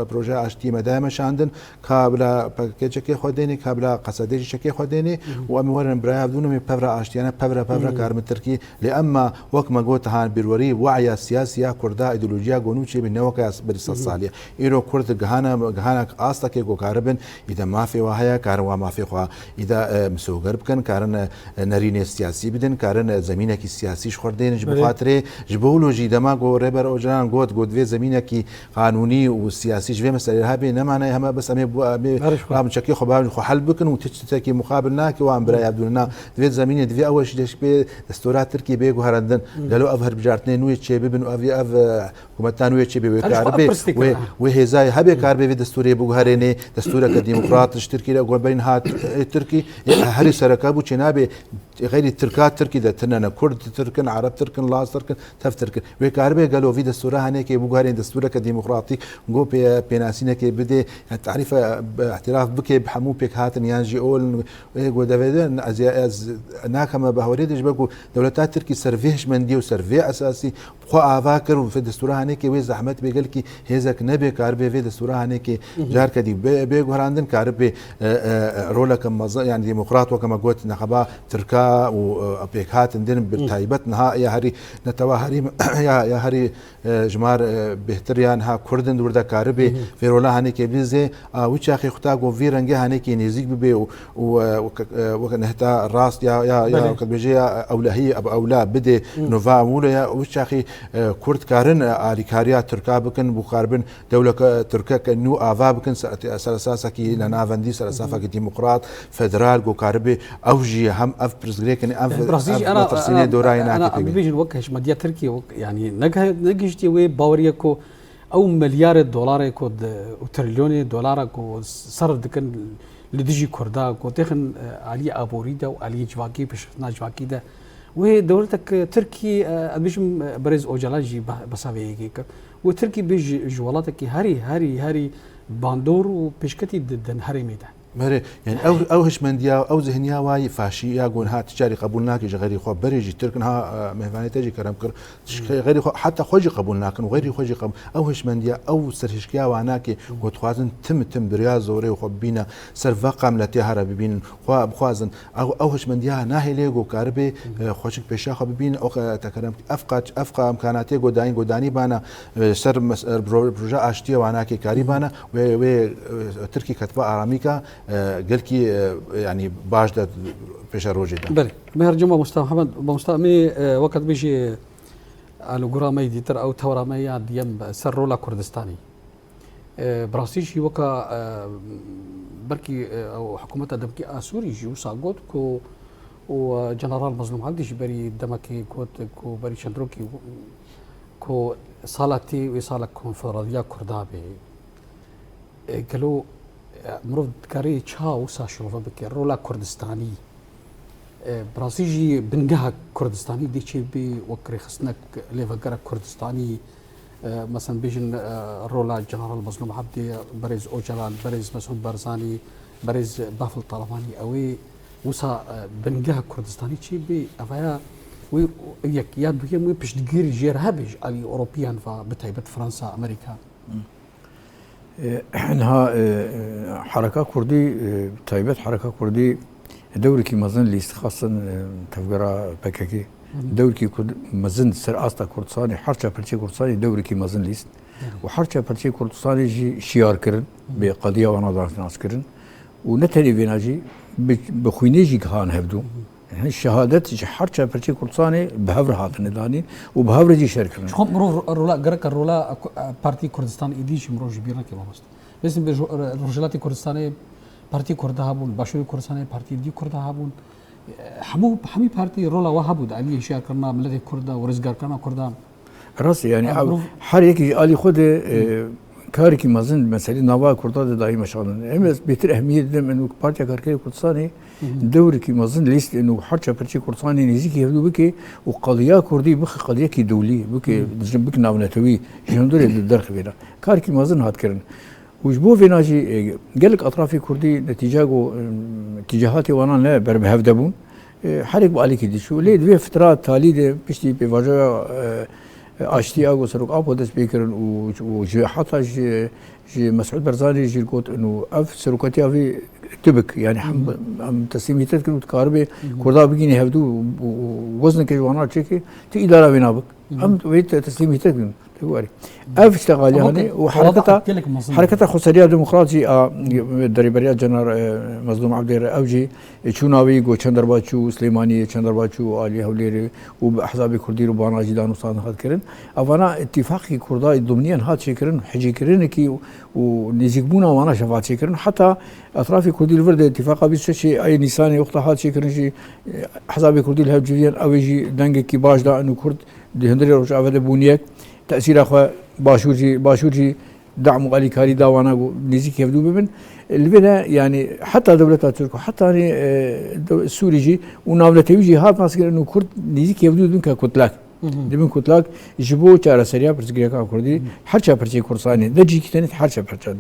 پرۆژە ئاشتی مەدایمەشاندن کابلا پەکێچەکەی خۆدێنێ کابلا قەسەدێژی شەکەی خۆدێنێ و ئەمە وەرن برایابدونەوەی پەڤرە ئاشتیانە پەڤرە کارمە ترکی لێ ئەمما وەک مەگۆتە هاان بیروەری وعە سیاسیا کووردا ئیدولوژیا گۆنوچێ بنەوەکە بەری ساڵیە ئیرۆ کورد گەهانە ئاستەکێ گۆکارە بن ئیدە مافێەوە هەیە کارەوە مافێخوا ئیدا مسۆگەر بکەن کارن نەرینێ سیاسی بدن کارن زمینێکی سیاسیش خوردێنش بخاترێ ji bo lojî dema got rêber ocaran got divê zemînekî qanûnî û siyasî ji vê meselê hebê nemane heme bes em ê çekî xwe bavên xwe hel bikin û tiştekî muqabil nake wan biraya bidûna divê zemînê divê ew jî leş bê destora Tirkiye bê guherandin gelo ev hilbijartinê nûyê çê bibin û ev hikûmetan nûyê çê bê wê kar bê wê hêzayê hebê kar bê vê desturê biguherênê destureke demokrat ji Tirkiyê goberîn hat Tirkî herî sereka bû çê nabe غير تركات تركي ده تننا كرد تركن عرب تركن لاز تركن تف تركن وكاربه قالوا في دستورها هناك بوغارين دستورك ديمقراطي جو بيناسينا كي بدي تعريف اعتراف بك بحمو بك هاتن يانجي اول و دافيدن از ناكما بهوريدش بكو دولتات تركي سيرفيش من دي وسيرفي اساسي خو افاكر في دستورها هناك وي زحمت بيقول كي هيزك نبي كاربه في دستورها هناك جار كدي بيغراندن كاربه رولك يعني ديمقراط وكما قلت نخبا تركا وبيك هات ندين بالتايبت نها يا هري نتوا هري يا هري جمار بهتريان ها كردن وردا كاربي فيرولا هاني كبيزه وچاخي خطا جو فيرنگه هاني كي نزيك بي وكنهتا راس يا كبيجي اولهيه اب اولى بدي نوفا مولا وچاخي كرد كارن اليكاريا تركا بكن بوخاربن دوله تركا كنو افا بكن اساسا كي لنافندي اساسا كي ديمقراط فدرال جو كاربي اوجي هم اف برزغريكن اف برازيل انا انا بيجي وكش مديا تركيا يعني نجشتي وي باوريكو او مليار دولار كو وتريليون دولار كو صرف دكن لدجي كردا كو تخن علي ابوريدا وعلي جواكي بشنا جواكي ده وهي دولتك تركي بيجم برز اوجلاجي بساوي وتركي بيجي جوالاتك هاري باندور وبشكتي ضد هرمي ده مري يعني او هشمنديا او ذهنيا واي فاشي يا جون هات تجاري قبولناك غيري خو بريجي تركنها مهفاني تجي كرم كر غيري حتى خوجي قبولناك وغيري خوجي قبول او هشمنديا او سرهشكيا واناكي وتخوازن تم بريا زوري وخو بينا سرفقه ملتي هرب بين خو بخوازن او هشمنديا ناهي ليغو كاربي خوشك بيشا خو بين او تكرم افقا امكاناتي غوداني بانا سر بروجا اشتي واناكي كاريبانا و تركي كتبه اراميكا قالكي يعني باش ده بيش روجي ده بله مهر جمعة مصطفى محمد مصطفى وقت بيجي على قرامي ديتر او تورامي ديم سرولا كردستاني براسيشي وكا بركي او حكومة دمكي اسوري جو ساقوت كو وجنرال مظلوم عبدي بري دمكي كو بري شندروكي كو صالتي وصالة كونفدرالية كردابي قالوا مرود كاري تشاو ساشوفا بكر رولا كردستاني برازيجي بنجها كردستاني دي شي بي وكري خصنك ليفقرا كردستاني مثلا بيجن رولا جنرال مظلوم عبدي بريز اوجلان بريز مسعود برزاني بريز بافل طلباني اوي وسا بنجها كردستاني شي بي افايا وي يك ياد بكم وي باش دغير جير هابج علي اوروبيان فبتايبت فرنسا امريكا احنا حركة كردي تايبت حركة كردي دوري كي مزن اللي خاصة تفقرا بكاكي دوري كي مزن سر استا كردستاني حركة برشي كردستاني دوري كي مزن ليست وحركة برشي كردستاني جي شيار كرن بقضية ونظر ناس كرن ونتالي بيناجي بخوينيجي كهان هبدو الشهادات حركة برشي كردستاني بهفر هاتن داني وبهفر جي شركن شو مرو الرولا قرك الرولا بارتي كردستان ايديش مرو جبيرنا كي ماست بس برجلاتي كردستاني بارتي كردها بون باشوي كردستاني بارتي دي كردها بون حمي بارتي رولا وهبود عليه شيء كرنا ملتي كردا ورزقار كرنا كردا راسي يعني حر يكي علي خود كاركي مازن مسألة نوا كردا دايما مشغلين هم بيتر أهمية دم إنه بارتي كاركي كردستاني دوري كي مازن ليست إنه حركة برشي كردستاني نزيكي يبدو بكي وقضية كردي بخ قضية كي دولية بكي بك ناونتوي جندوري الدرخ بينا كاركي مازن هات كرن وجبو في ناجي قال لك اطرافي كردي نتيجه اتجاهاتي وانا لا بربهف دبون حرق بالك دي شو ليه دوی فترات تالي دي بشتي بواجه اشتي اغو سرق ابو دس بيكرن و حتى جي مسعود برزاني جي قلت انه اف سرقتي في تبك يعني هم تسليميتك كنت كاربي كردا بيجيني هبدو وزنك وانا تشيكي تي اداره بينابك هم ويت تسليميتك تقولي اف اشتغل يعني حركتها خسريه ديمقراطي دربريا جنرال مظلوم عبد اوجي شوناوي جو چندرباچو سليماني چندرباچو علي هوليري واحزاب كردي ربانا جدان وصان هاد كرن افانا اتفاقي كردا ضمنيا هاد شكرن حجي كرن كي ونزيقبونا وانا شفاعت شكرن حتى اطراف كردي الورد اتفاق بيسشي اي نيساني وقت هاد شكرن شي احزاب كردي الهبجيان او يجي دنگ كي باش دا انه كرد دي هندري رجع فد بونيك تاثير اخو باشورجي دعم علي كاري داوانا نزيك يبدو بمن البنا يعني حتى دولة ترك حتى يعني السوري جي وناولته يجي هات ناس انه كرد نزيك يبدو دون كتلاك دبن كتلاك جبو چاره سريا برزگريا كردي حرچا برچي كورساني دجي كتنت حرچا برچا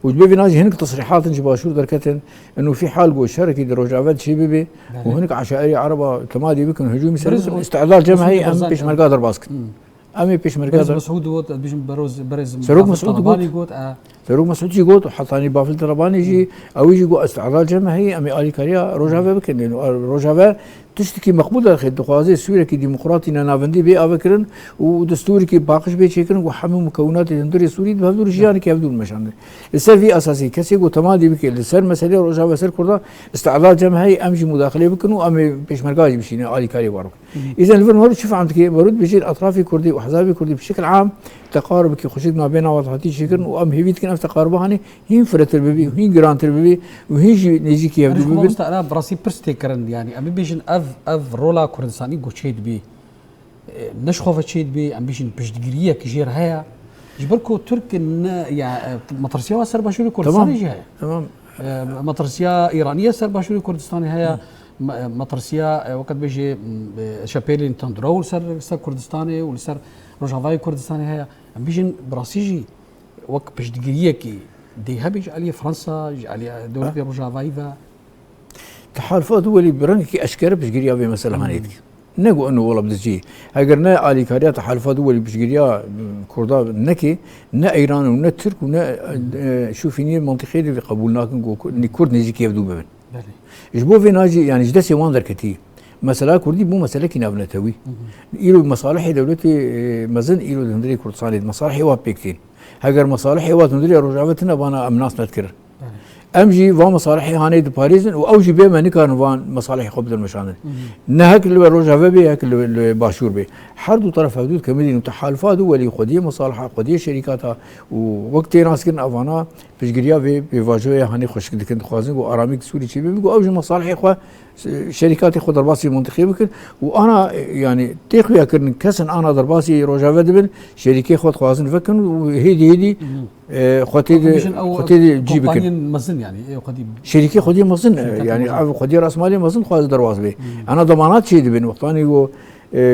وجبي ناجي هناك تصريحات باشور دركتن انه في حال جو شركه دروجافات شي بيبي وهناك عشائري عربه تمادي بكن هجوم استعداد جماعي ام بيش مرقادر باسكت امي بيش مرقادر مسعود وات بيش برز سروق مسعود قوت سروق مسعود جي قوت وحطاني بافل طلباني جي او يجي جو استعداد جماعي امي الي كاريا روجافا بكن لانه روجافا تشتكي مقبوله خد خوازي سوريا كي ديمقراطي نافندي بي افكرن ودستوري كي باقش بي شكرن وحمي مكونات الاندوري سوري بهذول الجيان كي يبدو المشان السر في اساسي كسي جو تمادي بك السر مساله روجافا سر كردا استعداد جماعي امشي مداخله بكنو امي بيش مرقاجي بشينا الي كاري بارك اذا الفرن شوف عندك برد بيجي اطرافي كردي واحزابي كردي بشكل عام تقارب كي خشيت ما بين وضعتي شكرن وام هيفيت كن تقاربهاني هين فرتر بيبي وهين جرانتر بيبي وهين نيجي كي يبدو بيبي انا براسي برستيكرن يعني امي بيجن اف رولا كردستاني گوچيد بي نشخوف تشيد بي ام بيجن بجدگريه كجير هيا جبركو ترك يعني مطرسيا سرباشوري كردستاني جاي تمام مطرسيا ايرانيه سرباشوري كردستاني هيا مطرسيا وقت بيجي شابيلي تندرو سر كردستاني ولسر روجافاي كردستاني هيا ام بيجن براسيجي وقت بجدگريه كي دي هبج علي فرنسا علي دوله روجافاي تحالفات دولي برنكي اشكال بشجريا في مسألة هانيك نقول انه والله بدجي هاجرنا علي كاريا تحالفات دولي بشجريا كردا نكي نا ايران ونا ترك ونا شوفيني المنطقيه اللي قبولناك ني كرد نيجي كيف دوبن جبو في ناجي يعني جدسي واندر كتير مسألة كردي مو مسألة كنا بنتوي إيرو مصالح دولتي مزن إيرو هندري كردستاني مصالح هوا بيكتين هاجر مصالح هوا هندري رجعتنا بانا امناس نذكر امجي فان مصالحي هاني دي باريس واوجي بي ماني كان فان مصالحي قبل المشان نهك اللي روجافا بي هك اللي باشور بي حردو طرف حدود كمدين تحالفات ولي قضيه مصالحه قضيه شركاتها ووقت ناس كن افانا بشجريا في بفاجويا هاني خوش كن خوازن واراميك سوري شي بي اوجي مصالحي خو شركات خو درباسي منطقي بكن وانا يعني تيخيا كن كسن انا درباسي روجافا دبن شركه خو خوازن فكن وهيدي خوتي جيبك مزن يعني قديم شركه خدي مزن يعني خدي راس مالي مزن خواز درواز بي انا ضمانات شي بين وقتاني جو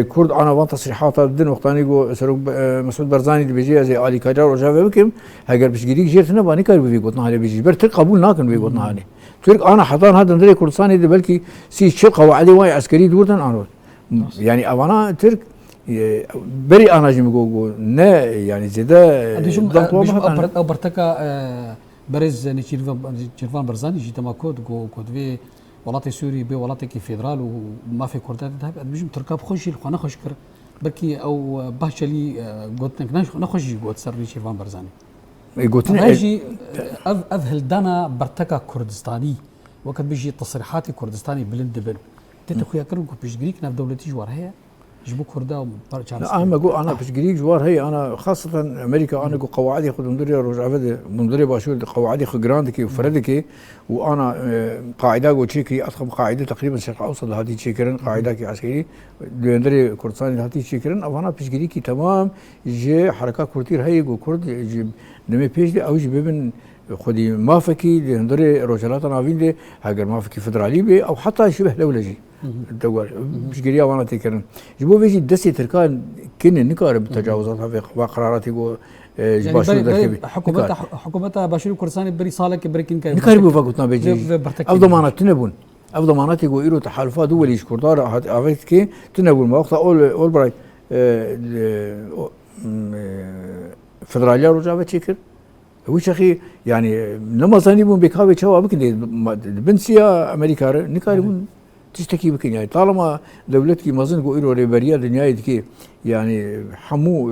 كرد انا وان تصريحات بدن وقتاني جو سروق مسعود برزاني اللي بيجي زي علي كاجر وجافا بكم هاجر باش جريك جيرتنا باني كار بي قطنا على بيجي برت قبول ناكن بي قطنا عليه ترك انا حضان هذا ندري كردستاني دي بلكي سي شقه وعلي واي عسكري دورتن انا يعني اوانا ترك بري انا جيم جو نا يعني زيدا او برتكا برز نيشيرفان برزاني جي تماكود كود في ولاتي سوري بي ولاتي كي فيدرال وما في كردات ذهب بيجم تركاب خوشي الخنا خوشكر بركي او باشلي قلت نخوشي قلت سر نيشيرفان برزاني قلت هاجي اذهل دانا برتكا كردستاني وقت بيجي تصريحاتي كردستاني بلند بن تتخيا كرنكو بيش جريك ناف دولتي جوار هي جبو كردا انا اقول انا باش جريك جوار هي انا خاصه امريكا انا قواعدي خذ مدري رجعه مدري باشور قواعدي خذ جراندكي وفردكي وانا قاعده وتشيكي اضخم قاعده تقريبا الشرق الاوسط هذه تشيكرن قاعده عسكري مدري كردستان هذه تشيكرن انا باش جريكي تمام جي حركات كورتير هي كرد نمي بيش او جي ببن خودی مافکی لندری روجلات ناوین ده اگر مافکی فدرالی به او حتی شبه دولجی دوار مش قريا وانا تكرن جبوا بيجي دسي تركان كنا نكار بتجاوزات وقرارات جو باشور يعني حكومتها باشور كردستان بري صالك بريكين كان نكار بو فقطنا بيجي او ضمانات تنبون او ضمانات جو ايرو تحالفات دولي كردار عرفت كي تنبون ما وقت اول براي فدراليا رجعوا تشكر وش اخي يعني لما صانيبون بكاوي شوا بكن بنسيا امريكا نكاربون تشتكي بكن يعني طالما دولتك مازن قو إيرو ريبريا دنيا كي يعني حمو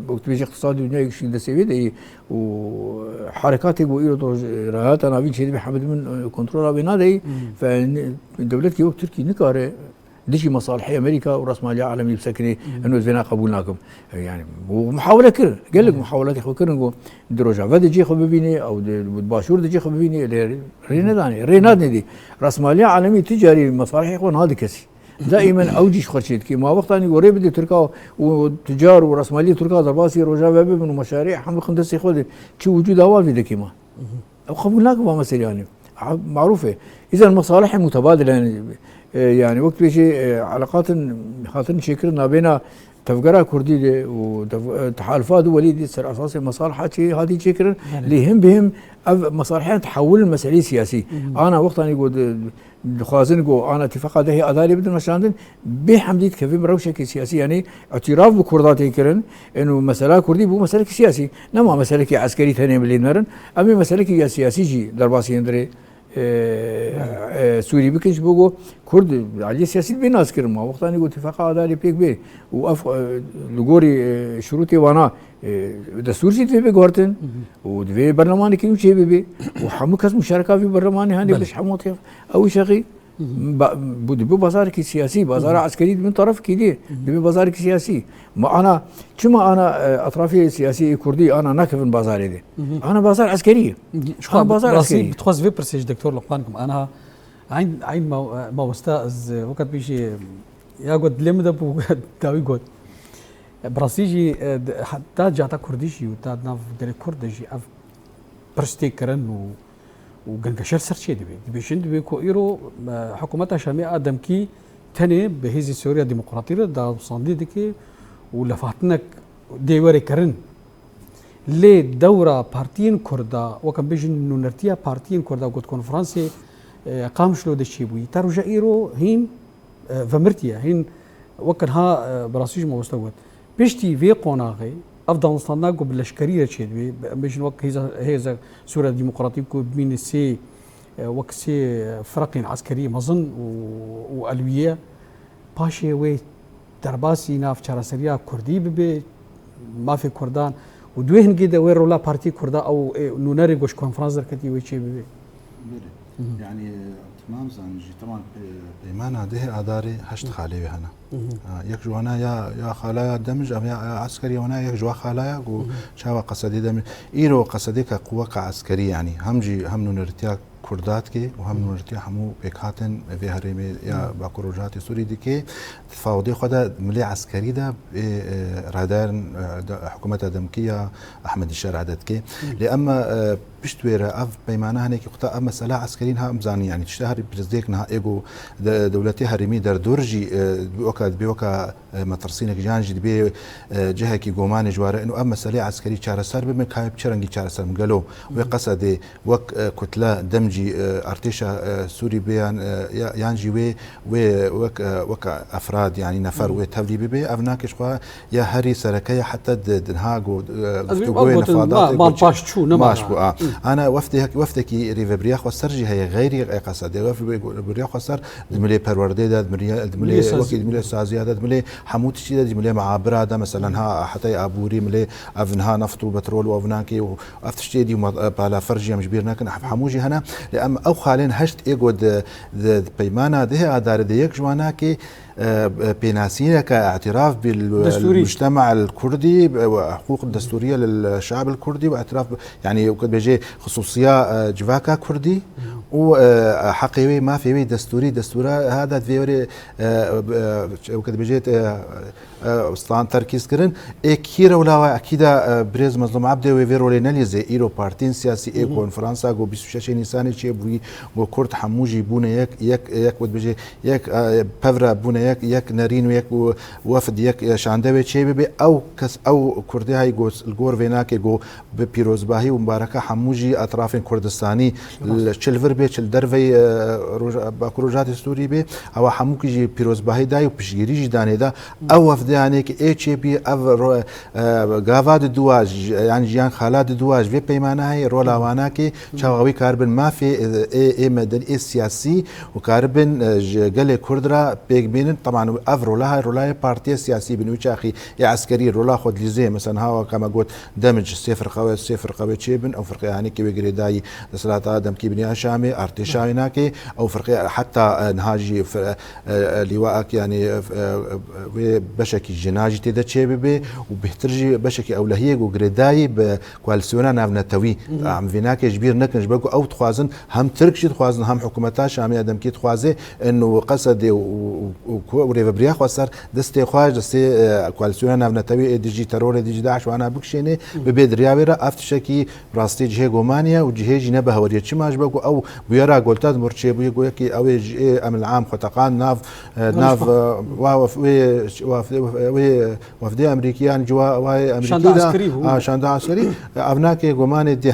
وقت بيجي اقتصادي دنيا شيء ده سوي ده وحركات قو إيرو رايات أنا بيجي بحمد من كنترول بينا ده فدولتك وقت تركي نكاره دشي مصالح امريكا وراس ماليه عالمي بسكني انه زينا قبولناكم يعني ومحاوله كر قال لك محاولات اخو كر نقول دروجا فدي جي خو ببيني او باشور دي جي خو ببيني رينادني دي راس ماليه عالمي تجاري مصالح اخوان هذا كسي دائما اوجيش خرشيت كي ما وقت اني قريب بدي تركا وتجار وراس ماليه تركا ضرباسي روجا باب من مشاريع حمل خندس ياخذ شي وجود اوال في دكيما او قبولناكم ما مثل يعني معروفه اذا المصالح متبادله يعني وقت بيجي علاقات خاطر شكرنا بين تفقرة كردي وتحالفات دولية دي صار أساس مصالحات هذه شكر اللي هم بهم مصالحين تحول المسألة سياسية أنا وقت أنا يقول خازن جو أنا اتفاق ده أداري بدون مشاندن بحمديت كيف مروشة سياسي يعني اعتراف بكردات يكرن إنه مسألة كردي بو مسألة سياسي نما مسألة عسكري ثانية ملي نرن أما مسألة سياسي جي درباسي ندري سوري بكش بوجو كرد على سياسي بيناس كرما وقت أنا قلت اتفاق عدالي بيك بي وأف لجوري شروطي وانا دستور شيء في بيقارتن ودفي برلماني كيم شيء بي وحمو كاس مشاركة في برلماني هاني بس حمو كيف أول شيء بود بازار کی سیاسی بازار عسکری من طرف کی دی بازار کی سیاسی ما انا كما انا اطرافي سياسي كردي انا ناكفن بازار دي انا بازار عسكري انا بازار عسكري بتخوز في برسيج دكتور لقمانكم انا عين ما استاذ وقت بيجي يا قد لمده بو داوي قد براسيجي حتى جاتا كرديشي وتا ناف دل كردجي اف برستي كرن وقنقشر سرشي دبي دبي كو إيرو حكومتها شامية آدم كي تاني بهذه سوريا ديمقراطية دا صندي دكي ولا فاتنك ديوري كرن لي دورة بارتين كردا وكان بيجن إنه نرتيا بارتين كردا وقت كونفرنسي قامشلو دشيبوي ترجع إيرو هين فمرتيا هين وكان ها براسيج ما مستوى بيشتي في قناغي افضل نستنى قبل الاشكاليه شيء باش وقت هذا سوريا ديمقراطيه بين سي وقت سي فرق عسكريه مظن والويه باشي وي درباسي ناف شارسريا كردي ببي ما في كردان ودوين كده وين رولا بارتي كردا او نوناري غوش كونفرنس كتي وي شيء ببي يعني تمام زانجي طبعا بيمان هذه اداري هشت خالي هنا يك جوانا يا خلايا دمج او يا عسكري هنا يك جوا خلايا و شاوا قصدي دم ايرو قصدي كقوه عسكريه يعني همجي هم نرتيا كردات كي وهم نرتيا همو بكاتن في هرمي يا باكروجات سوري ديكي تفاوضي خدا ملي عسكري ده رادار حكومه دمكيه احمد الشارع دتكي لاما بشتويره اف بيمانه هنيك قطا مساله عسكريين ها مزاني يعني تشتهر برزديك نها ايجو دولتي هرمي در درجي بوكا مترسينك جانجي دبي جهه كي غومان جواره انه اما مساله عسكري چارسر بمن كايب چرنگي چارسر مقالو وقصد وك كتله دمجي ارتيشا سوري بيان يانجي وك افراد يعني نفر وتولي بي افناكش خوا يا هري سركيه حتى دنهاغو فتوغوي نفاضات ما باش تشو نما انا وفتكي ريفبرياخ وسرجي هي غير قصد ريفبرياخ وسر دملي پرورده دملي وكيل دملي سازياده دملي حموت شي دملي معابره ده مثلا ها حتى ابوري ملي افنها نفط وبترول وافناكي وافتشتي دي بالا فرجي مش بيرنا كن حموجي هنا لام او خالين هشت ايغود بيمانه ده ادار ديك جواناكي بيناسينا كاعتراف بالمجتمع الكردي وحقوق الدستوريه للشعب الكردي واعتراف يعني بيجي خصوصيه جواكا كردي وحقيقي ما في دستوري دستورة هذا فيوري وكذا بجيت استان تركيز كرن كيرا ولا اكيد بريز مظلوم عبد وفيرو ليناليزي ايرو بارتين سياسي اي كونفرنسا جو 26 نيسان تشي بوي جو كورت حموجي بونا يك ود بجي يك بافرا بونا يك نارين ويك وفد يك شاندوي تشي بي او كس او كردي هاي جو الجور فيناك جو ببيروز باهي ومباركه حموجي اطراف كردستاني الشلفر بيت الدرفي باكروجات سوري بي او حموكي جي بيروز باهي داي وبشيري جي داني دا او وفد يعني اتش بي اف غافاد دواج يعني جيان خالد دواج في بيمانه هي رولا واناكي شاوي كاربن ما في اي مدني سياسي وكاربن قال كردرا بيك بين طبعا افرو لها رولاي بارتي سياسي بنوش اخي عسكري رولا خد لي مثلا هوا كما قلت دمج صفر قوي تشيبن او فرق يعني كي بيجري داي صلاه ادم كي بني هشامي ارتشايناكي او فرق حتى نهاجي لواءك يعني بشكي جناجي تدا تشيبي وبيحترجي بشكي اولهيه وغريداي بكوالسيونا نافنتوي عم فيناك جبير نك نجبكو او تخوازن هم تركشي تخوازن هم حكومتها شامي ادم كي تخوازي انه قصد وريفبريا خسر دستي خواج دستي كوالسيونا نافنتوي ديجي ترور ديجي داعش وانا بكشيني ببيد ريابيرا افتشكي براستي جهه غومانيا وجهه نبه وريه تشما جبكو او بيرا قلتات مرشي بيقو يكي او امن العام خطقان ناف وفدي امريكيان جوا واي امريكي شاندا عسكري ابناك غومان دي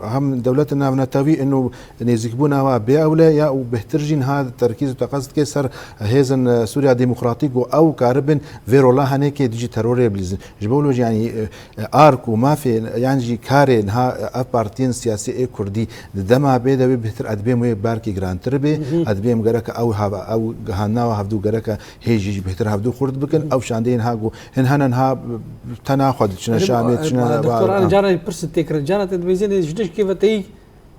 هم دولتنا نتوي انه نيزكبونا باولا يا وبهترجين هذا التركيز وتقصد كسر هيزن سوريا ديمقراطيك او كاربن فيرولا هنيك ديجي ترور بليز جبولو يعني ارك وما في يعني جي كارين ها ابارتين سياسي كردي دما بيدا بهتر ادبي مو باركي جران تربي ادبي مغرك او هانا وهفدو غرك هيجي بهتر هفدو خرد بكن او شاندين هاغو هنها تناخذ شنا شامي شنا دكتور انا جاري برس تكر جانا تدبيزين جدش كيف تي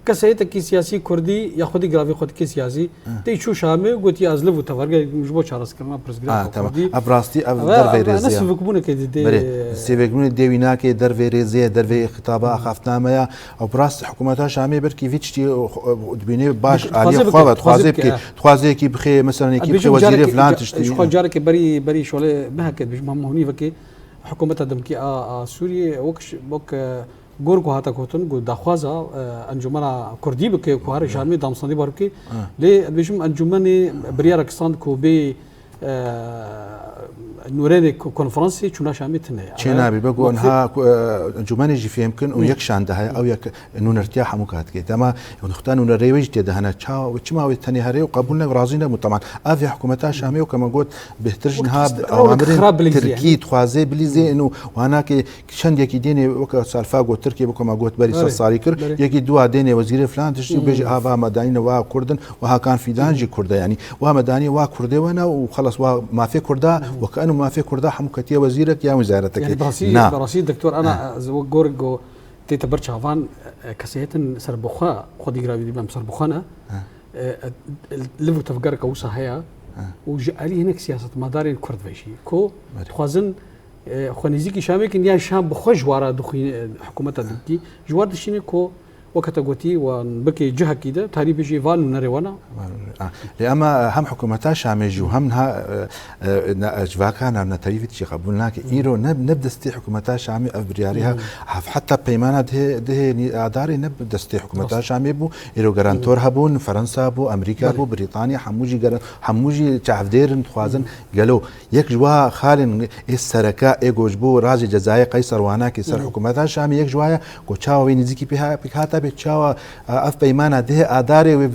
كسيتك كي سياسي كردي ياخذ جرافي خد كي سياسي تي شو شامي قلت يا ازلف وتفرق مش بو شارس كلمه برس تمام ابراستي درفي ريزيا ناس فيكبونه كدي سيفيكبونه ديوينا كي درفي ريزيا درفي خطابه خفتنامه او براست حكومتها شامي بركي فيتشتي دبيني باش علي خوات خوازي كي بخي مثلا كي بخي وزير فلان تشتي شو جارك بري شغله ما هكذا مش مهم هوني فكي حكومتها دمكي سوريا وكش بوك گورگو هاتا کوتن گو دخوازا انجمن کردی بکه کوهر شامی دامسانی بارکی لی بیشم انجمن بریارکستان کو به نورين كونفرنسي شو ناشامي تنه شينا بيبقوا انها انجمن جي في يمكن ويكش عندها او يك انه نرتاح مكات كده تما ونختار انه الريوج ده هنا تشاو وتشما وتاني هري وقبولنا ورازينا طبعا افي حكومتها شامي وكما قلت بهترجنها اوامر تركي تخوازي بليزي انه وهناك شند يكي ديني وك سالفاغو تركي بكما قلت بري صاريكر يكي دوا ديني وزير فلان تشتي بيجي هذا مداني وا كردن وها كان في دانجي كرده يعني وها مداني وا كرده وانا وخلص ما في كرده وكانه ما في كرده حمكتيه وزيرك يا وزارتك يعني براسي دكتور انا غورغو تيتبر شافان كسيتن سربخا خدي غرابي دي سربخانا ليفو تفكرك وصا هيا وجالي هناك سياسه مدار الكرد فيشي كو خوازن خونيزيكي شامك ان شام بخوج ورا دخي حكومه دكي جوار دشيني كو وقت قوتي ونبكي جهه كده تاريخ بيجي فان نريوانا لأما هم حكومتها شامج وهمها اجواكا نعم تاريخ شيء قبولنا كيرو نبدا استي حكومتها شامي افبرياريها حتى بيمانه ده اداري نبدا استي حكومتها شامي بو ايرو جرانتور هبون فرنسا بو امريكا بو بريطانيا حموجي تعفدير خوازن قالوا يك جوا خالن السركا ايجوج بو راجي جزائر قيصر واناكي سر حكومتها شامي يك جوايا كوتشاو وينزيكي بها بكاتا بتشاوا اف بيمانه ده اداري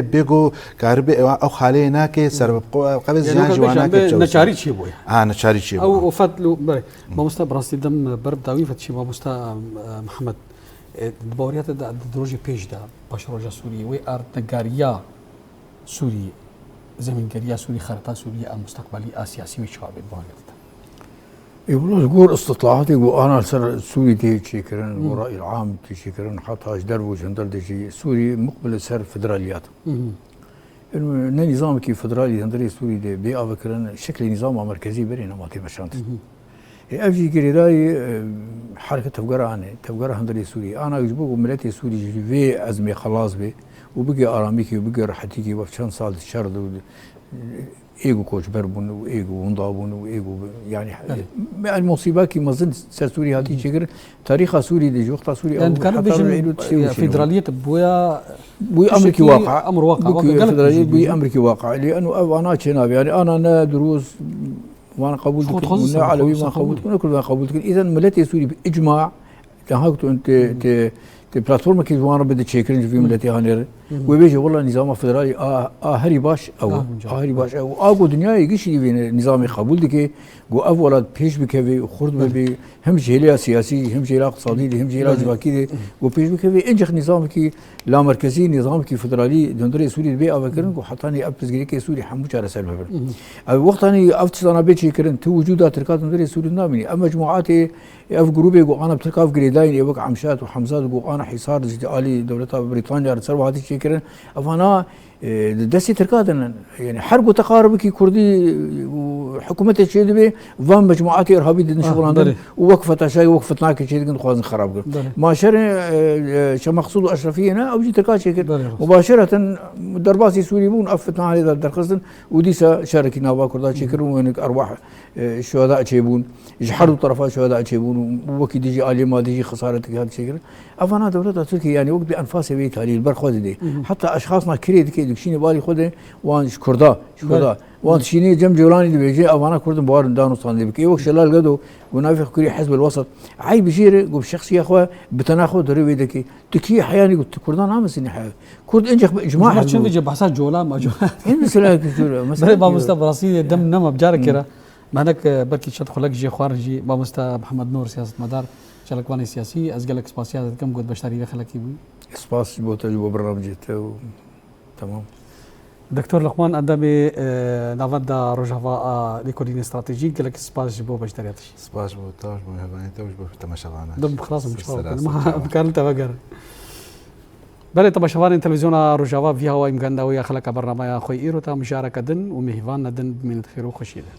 بيجو كاربي او خالينا كي سر قبل زيان جوانا كي نشاري شي بوي نشاري شي او وفتلو ما مست براسي دم برب داوي فتشي ما مست محمد دبوريات دروجي بيج دا باشروجا سوري وي ارت نغاريا سوري زمين غاريا سوري خريطه سوريا المستقبلي سياسي وشعبي دبوريات يقولوا تقول استطلاعاتي وانا سوري دي شكرا والراي العام دي شكرا حتى درب وجندل دي سوري مقبل سر فدراليات انه نظام كي فدرالي هندري سوري دي بي افكرن شكل نظام مركزي برينا ماتي مشانت افجي كريداي حركه تفقر هندري سوري انا يجبو ملتي سوري في ازمه خلاص بي وبقي اراميكي وبقي راحتيكي وفشان صال الشرد ايجو كوش بربون وايجو ونضابون وايجو يعني المصيبه كي ما زلت سوري هذه شكر تاريخها سوري دي وقتها سوري يعني كان بيجي فيدراليه بويا امريكي واقع امر واقع فيدراليه امريكي واقع لانه انا شناب يعني انا دروس وانا قبولتك وانا علوي ما قبولتك كل ما قبولتك اذا ملتي سوري باجماع هاكتو انت بلاتفورم كي وانا بدي تشيكرين في ملتي هانير وبيجي والله نظام فدرالي هري باش او هري باش او اقو دنيا يجيش نظام قبول دكي جو اولاد بيش بكفي وخرد بي هم جهه سياسي هم جهه اقتصادي هم جهه جواكي وبيش بكفي انجح نظام كي لا مركزي نظام كي فدرالي دندري سوري بي افكرن وحطاني ابتزغري كي سوري حمو على سبب وقت اني افتس انا بيجي كرن تو وجودات تركات دندري سوري نامني اما جماعاتي اف جروبي جو انا بتركاف جريداين يبقى عمشات وحمزات جو انا حصار علي دولتها بريطانيا رسلوا هذه الشيء كرن افانا دسي تركاتنا يعني حرق تقارب كي كردي وحكومه الشيء دبي فان مجموعات ارهابيه دين شغل عندنا ووقفت شيء وقفت ناك شيء كنت خوازن خراب ما شر شو مقصود اشرفيه هنا او جي تركات شيء مباشره درباسي سوري بون افتنا على هذا الدرقسن وديسا شاركنا باكردا شكر وينك ارواح الشهداء تشيبون يجحروا طرفات شهداء تشيبون وكي ديجي عالي ما ديجي خسارتك هذا الشيء افانا دولتها تركيا يعني وقت بانفاس بيت علي البرخوذ دي حتى اشخاصنا كريد كي شيني بالي خده وان كردا وان شيني جم جولاني دي بيجي افانا كردن بوار دانو صاندي بكي وقت شلال قدو ونافق كري حزب الوسط عي بشير قب شخصيه اخوه بتناخذ روي دكي تكي حياني قلت كردان نامس اني حياه كرد انجح باجماع شنو بيجي بحثات جولان ما جولان مثلا ما مستبراسي دم نما بجارك ما هناك بركي شدخل لك جي خارجي ما محمد نور سياسه مدار شلك واني سياسي ازقلك سباسيات كم قد بشتري خلك يبوي سباس بوتو برنامجته تمام دكتور لقمان أندامي نافدا روجافا ليكولين استراتيجيك لك سباس بو بشترياتش سباس بو تاج بو هباني تاج بو تماشاوانا دم خلاص مش ما كان تفكر بله تماشاوان تلفزيون روجافا فيها هو يمكن ويا خلك برنامج خوي إيرو تا مشاركة دن ومهفان دن من الخير وخشيده